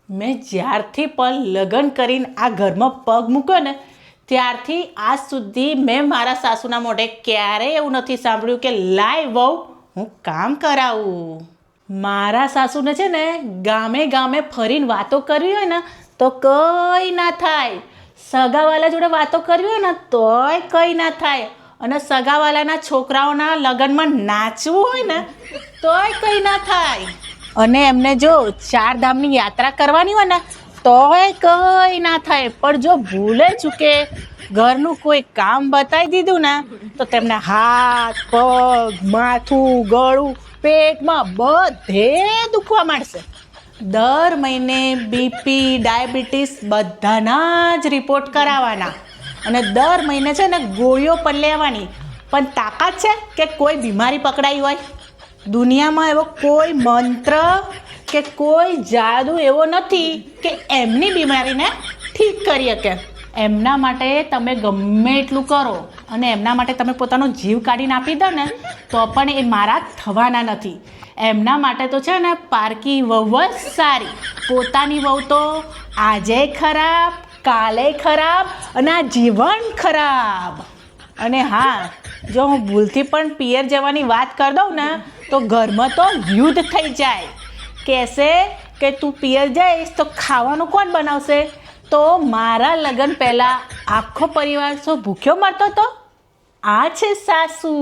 મેં જ્યારથી પણ લગ્ન કરીને આ ઘરમાં પગ મૂક્યો ને ત્યારથી આજ સુધી મેં મારા સાસુના મોઢે ક્યારેય એવું નથી સાંભળ્યું કે લાય વહુ હું કામ કરાવું. મારા સાસુને છે ને ગામે ગામે ફરીને વાતો કરવી હોય ને તો કંઈ ના થાય. સગાવાલા જોડે વાતો કરવી હોય ને તોય કંઈ ના થાય. અને સગાવાલાના છોકરાઓના લગ્નમાં નાચવું હોય ને તોય કંઈ ના થાય. અને એમને જો 4 ધામની યાત્રા કરવાની હોય ને તોય કંઈ ના થાય. પણ જો ભૂલે ચૂકે ઘરનું કોઈ કામ બતાવી દીધું ને તો તેમને હાથ પગ માથું ગળું પેટમાં બધે દુખવા માંડશે. દર મહિને બીપી ડાયાબિટીસ બધાના જ રિપોર્ટ કરાવવાના અને દર મહિને છે ને ગોળીઓ પણ લેવાની. પણ તાકાત છે કે કોઈ બીમારી પકડાઈ હોય? દુનિયામાં એવો કોઈ મંત્ર કે કોઈ જાદુ એવો નથી કે એમની બીમારીને ઠીક કરી શકે. એમના માટે તમે ગમે એટલું કરો અને એમના માટે તમે પોતાનો જીવ કાઢીને આપી દો ને તો પણ એ મારા થવાના નથી. એમના માટે તો છે ને પારકી વહુ જ સારી. પોતાની વહુ તો આજે ખરાબ કાલે ખરાબ અને આ જીવન ખરાબ. અને હા, જો હું ભૂલથી પણ પિયર જવાની વાત કરી દઉં ને તો ઘરમાં તો યુદ્ધ થઈ જાય. કહેશે કે તું પિયર જઈશ તો ખાવાનું કોણ બનાવશે? તો મારા લગ્ન પહેલાં આખો પરિવાર શું ભૂખ્યો મરતો હતો? આ છે સાસુ.